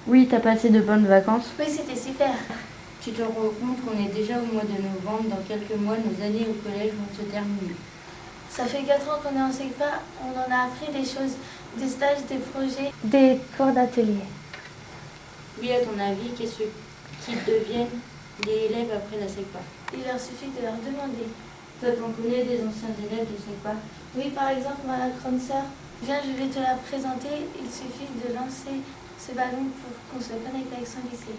Oui, t'as passé de bonnes vacances? Oui, c'était super. Tu te rends compte qu'on est déjà au mois de novembre, dans quelques mois, nos années au collège vont se terminer. Ça fait 4 ans qu'on est en SECPA, on en a appris des choses, des stages, des projets, des cours d'atelier. Oui, à ton avis, qu'est-ce qu'ils deviennent les élèves après la SECPA? Il leur suffit de leur demander. Toi, t'en connais des anciens élèves de SECPA? Oui, par exemple, ma grande sœur. Viens, je vais te la présenter. Il suffit de lancer ce ballon pour qu'on se connecte avec son lycée.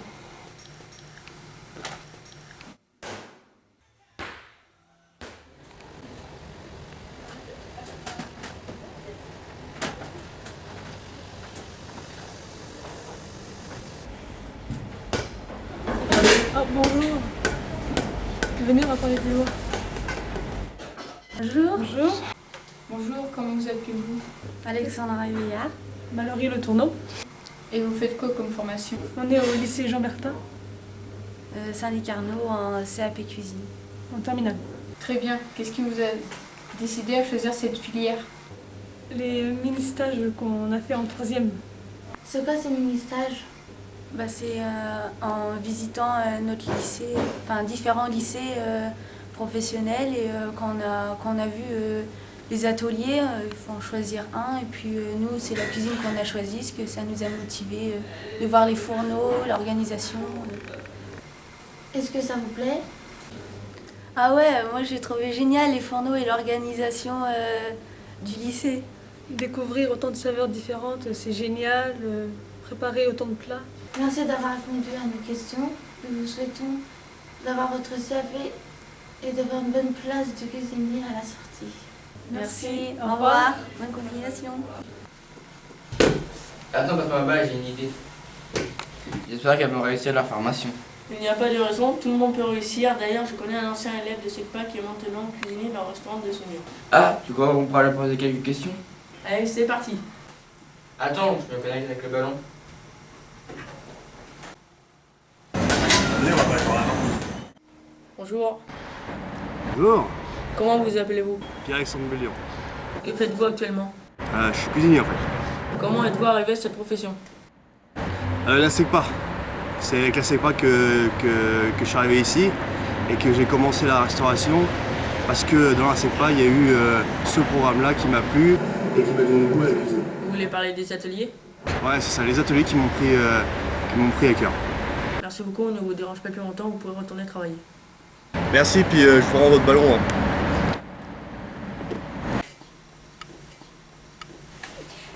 Ah, bonjour. Venez, on va parler plus loin. Bonjour. Bonjour. Bonjour, comment vous appelez-vous? Alexandra Huillard. Mallory Le Tourneau. Et vous faites quoi comme formation? On est au lycée Jean Bertin, Saint-Luc Carnot en CAP cuisine. en terminale. Très bien. Qu'est-ce qui vous a décidé à choisir cette filière? Les mini-stages qu'on a fait en 3e. C'est quoi ces mini-stages? C'est en visitant notre lycée, enfin différents lycées professionnels et quand on a vu les ateliers, il faut en choisir un et puis nous c'est la cuisine qu'on a choisie parce que ça nous a motivés de voir les fourneaux, l'organisation. Est-ce que ça vous plaît? Ah ouais, moi j'ai trouvé génial les fourneaux et l'organisation du lycée. Découvrir autant de saveurs différentes, c'est génial. Préparer autant de plats. Merci d'avoir répondu à nos questions. Nous vous souhaitons d'avoir votre CAP et d'avoir une bonne place de cuisinier à la sortie. Merci, au revoir, bonne continuation. Attends, papa, maman, j'ai une idée. J'espère qu'elles vont réussir leur formation. Il n'y a pas de raison, tout le monde peut réussir. D'ailleurs, je connais un ancien élève de SECPA qui est maintenant cuisinier dans le restaurant de Saunier. Ah, tu crois qu'on pourra leur poser quelques questions? Allez, c'est parti. Attends, je me connecte avec le ballon. Bonjour. Bonjour, Comment vous appelez-vous? Pierre-Alexandre Bellion. Que faites-vous actuellement? Je suis cuisinier en fait. Comment êtes-vous arrivé à cette profession? La SECPA. C'est avec la SECPA que je suis arrivé ici et que j'ai commencé la restauration parce que dans la SECPA, il y a eu ce programme-là qui m'a plu et qui m'a donné goût à la cuisine. Vous voulez parler des ateliers? Ouais, c'est ça, les ateliers qui m'ont pris à cœur. Merci beaucoup, on ne vous dérange pas plus longtemps, vous pouvez retourner travailler. Merci, puis je vous rends votre ballon.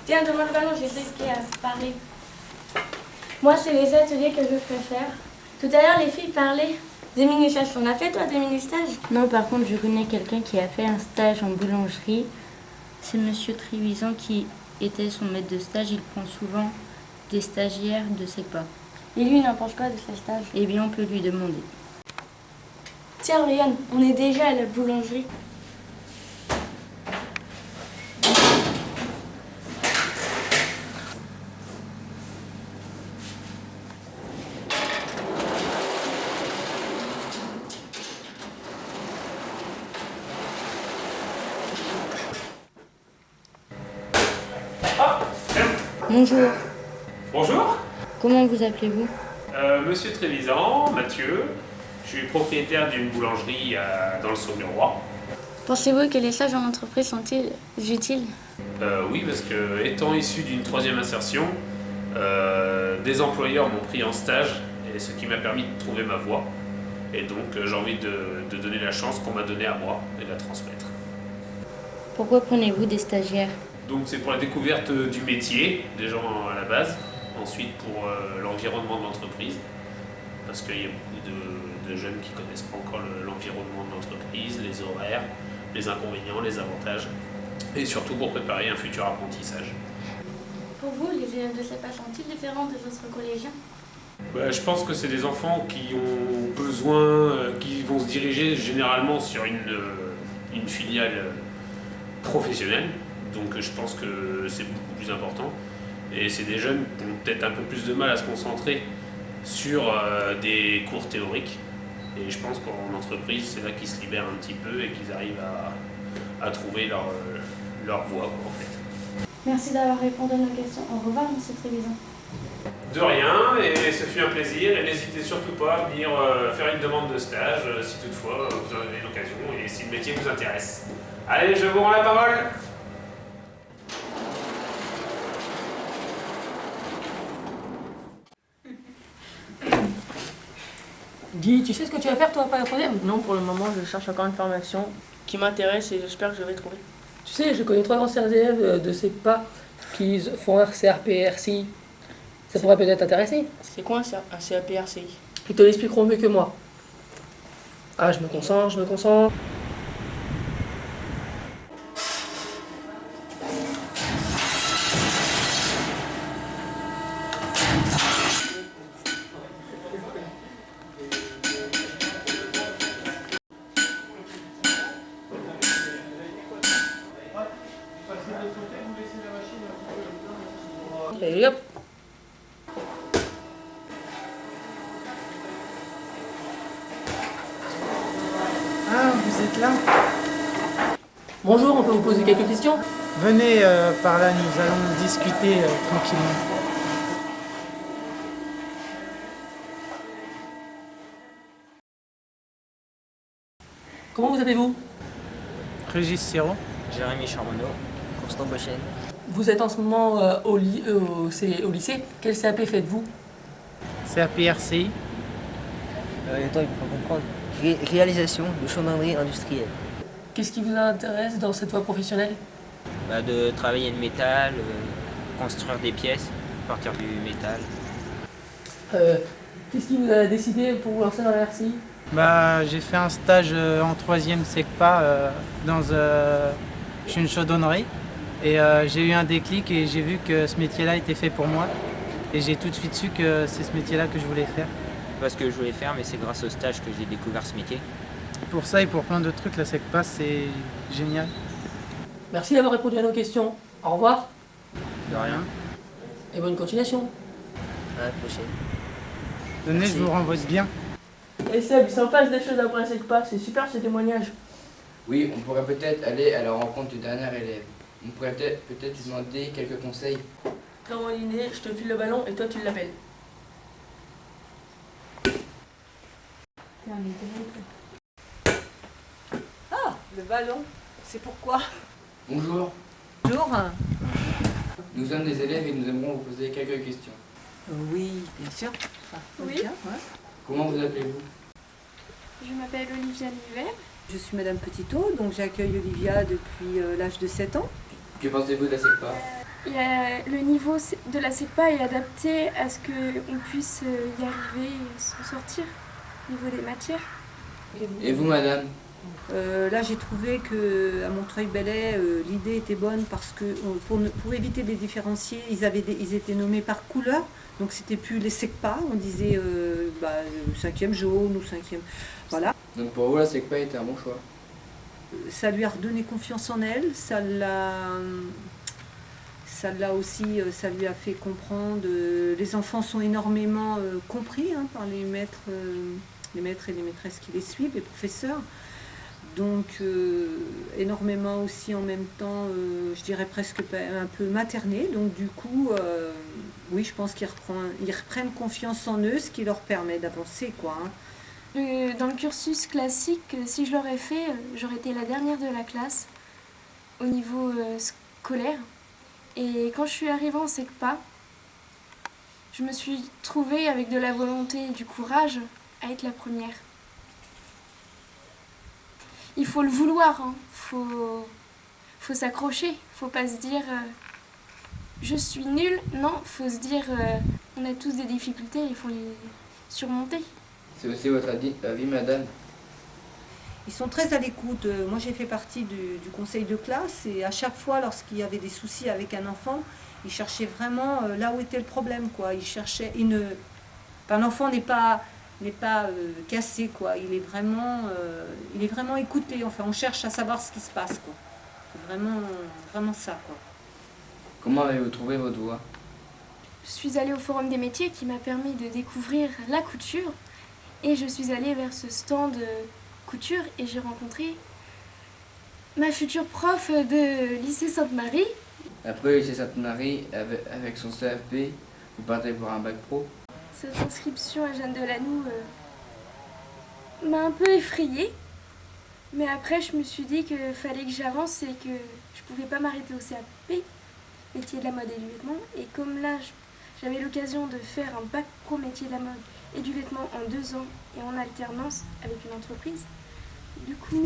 Tiens, demande le ballon, j'ai sais ce qu'il y a à parler. Moi, c'est les ateliers que je préfère. Tout à l'heure, les filles parlaient des mini-stages. On a fait, toi, des mini-stages? Non, par contre, je connais quelqu'un qui a fait un stage en boulangerie. C'est Monsieur Trivisan qui était son maître de stage. Il prend souvent des stagiaires de SECPA. Et lui, il n'en pense pas de ce stage. Eh bien, on peut lui demander. Tiens, Ryan, on est déjà à la boulangerie. Bonjour, Bonjour, comment vous appelez-vous? Monsieur Trévisan, Mathieu. Je suis propriétaire d'une boulangerie dans le Saunier-Roi. Pensez-vous que les stages en entreprise sont-ils utiles? Oui, parce que étant issu d'une 3e insertion, des employeurs m'ont pris en stage, et ce qui m'a permis de trouver ma voie. Et donc j'ai envie de donner la chance qu'on m'a donnée à moi et de la transmettre. Pourquoi prenez-vous des stagiaires? Donc c'est pour la découverte du métier, des gens à la base. Ensuite pour l'environnement de l'entreprise, parce qu'il y a beaucoup de jeunes qui ne connaissent pas encore l'environnement de l'entreprise, les horaires, les inconvénients, les avantages, et surtout pour préparer un futur apprentissage. Pour vous, les élèves de CEPA sont-ils différents des autres collégiens? Je pense que c'est des enfants qui ont besoin, qui vont se diriger généralement sur une filiale professionnelle, donc je pense que c'est beaucoup plus important. Et c'est des jeunes qui ont peut-être un peu plus de mal à se concentrer sur des cours théoriques. Et je pense qu'en entreprise, c'est là qu'ils se libèrent un petit peu et qu'ils arrivent à trouver leur voie, en fait. Merci d'avoir répondu à nos questions. Au revoir, M. Trévisan. De rien, et ce fut un plaisir. Et n'hésitez surtout pas à venir faire une demande de stage si toutefois vous en avez l'occasion et si le métier vous intéresse. Allez, je vous rends la parole. Guy, tu sais ce que tu vas faire toi après la troisième? Non, pour le moment, je cherche encore une formation qui m'intéresse et j'espère que je vais trouver. Tu sais, je connais 3 anciens élèves de SECPA qui font RCRP et RCI. Ça pourrait peut-être t'intéresser. C'est quoi un CAP RCI? Ils te l'expliqueront mieux que moi. Ah, je me concentre. Et hop. Ah, vous êtes là? Bonjour, on peut vous poser quelques questions? Venez par là, nous allons discuter tranquillement. Comment vous appelez-vous? Régis Serrault. Jérémy Charbonneau, Constant Bochen. Vous êtes en ce moment au lycée. Quel CAP faites-vous? CAP RCI. Attends, il faut pas comprendre. Réalisation de chaudronnerie industrielle. Qu'est-ce qui vous intéresse dans cette voie professionnelle? De travailler le métal, construire des pièces à partir du métal. Qu'est-ce qui vous a décidé pour vous lancer dans la RCI? J'ai fait un stage en 3e SECPA dans une chaudronnerie. Et j'ai eu un déclic et j'ai vu que ce métier-là était fait pour moi. Et j'ai tout de suite su que c'est ce métier-là que je voulais faire. Pas ce que je voulais faire, mais c'est grâce au stage que j'ai découvert ce métier. Pour ça et pour plein d'autres trucs, la SECPA, c'est génial. Merci d'avoir répondu à nos questions. Au revoir De rien. et bonne continuation. À la prochaine. Donnez, Merci. je vous renvoie bien. Et Seb, il s'en passe des choses après SECPA, c'est super ce témoignage. Oui, on pourrait peut-être aller à la rencontre du dernier élève. On pourrait peut-être lui demander quelques conseils. Comme l'idée, je te file le ballon et toi tu l'appelles. Ah, le ballon, c'est pourquoi? Bonjour, Bonjour. nous sommes des élèves et nous aimerons vous poser quelques questions. Oui, bien sûr. Oui. Bien, ouais. Comment vous appelez-vous? Je m'appelle Olivia Nivel. Je suis Madame Petitot, donc j'accueille Olivia depuis l'âge de 7 ans. Que pensez-vous de la SECPA? Le niveau de la SECPA est adapté à ce qu'on puisse y arriver et s'en sortir au niveau des matières. Et vous, madame? Là, j'ai trouvé qu'à Montreuil-Bellay, l'idée était bonne parce que pour éviter de les différencier, ils étaient nommés par couleur. Donc, c'était plus les SECPA, on disait 5e jaune ou 5e. Voilà. Donc pour vous, la SECPA était un bon choix? Ça lui a redonné confiance en elle, ça lui a fait comprendre. Les enfants sont énormément compris par les maîtres et les maîtresses qui les suivent, les professeurs. Donc énormément aussi en même temps, je dirais presque un peu maternés. Donc du coup, oui, je pense qu'ils reprennent confiance en eux, ce qui leur permet d'avancer, quoi. Dans le cursus classique, si je l'aurais fait, j'aurais été la dernière de la classe au niveau scolaire. Et quand je suis arrivée en SECPA, je me suis trouvée avec de la volonté et du courage à être la première. Il faut le vouloir, faut s'accrocher, faut pas se dire je suis nulle. Non, faut se dire on a tous des difficultés, il faut les surmonter. C'est aussi votre avis, madame? Ils sont très à l'écoute. Moi, j'ai fait partie du conseil de classe et à chaque fois, lorsqu'il y avait des soucis avec un enfant, ils cherchaient vraiment là où était le problème, quoi. Ils cherchaient l'enfant n'est pas cassé, quoi. Il est vraiment écouté. Enfin, on cherche à savoir ce qui se passe, quoi. C'est vraiment ça, quoi. Comment avez-vous trouvé votre voie? Je suis allée au Forum des métiers qui m'a permis de découvrir la couture et je suis allée vers ce stand couture et j'ai rencontré ma future prof de lycée Sainte-Marie. Après le lycée Sainte-Marie, avec son CAP, vous partez pour un bac pro. Cette inscription à Jeanne Delannoy m'a un peu effrayée. Mais après, je me suis dit qu'il fallait que j'avance et que je pouvais pas m'arrêter au CAP, métier de la mode et du vêtement. Et comme là, j'avais l'occasion de faire un bac pro métier de la mode et du vêtement en 2 ans et en alternance avec une entreprise. Du coup,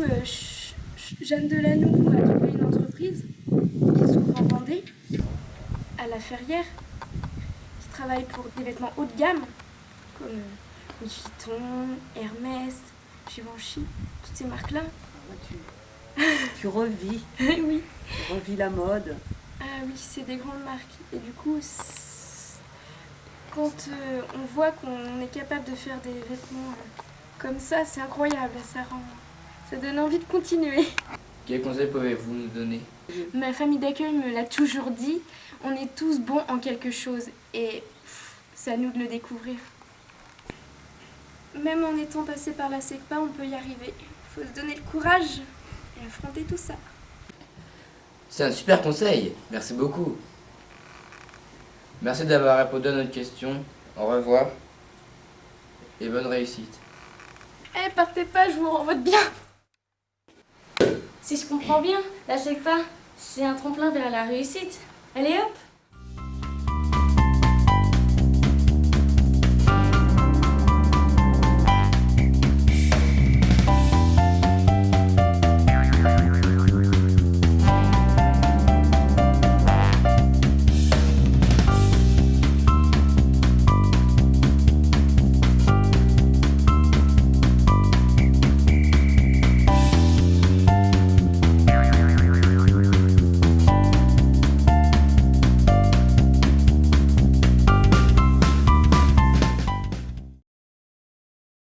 Jeanne Delannoy a trouvé une entreprise qui s'ouvre en Vendée, à La Ferrière, qui travaille pour des vêtements haut de gamme, comme Vuitton, Hermès, Givenchy, toutes ces marques-là. Tu revis. Oui. Tu revis la mode. Ah oui, c'est des grandes marques. Et du coup, quand on voit qu'on est capable de faire des vêtements comme ça, c'est incroyable. Ça donne envie de continuer. Quel conseil pouvez-vous nous donner? Ma famille d'accueil me l'a toujours dit, on est tous bons en quelque chose et c'est à nous de le découvrir. Même en étant passé par la SECPA, on peut y arriver. Il faut se donner le courage et affronter tout ça. C'est un super conseil, merci beaucoup. Merci d'avoir répondu à notre question. Au revoir et bonne réussite. Eh, partez pas, je vous renvoie de bien. Si je comprends bien, la SECPA, c'est un tremplin vers la réussite. Allez hop!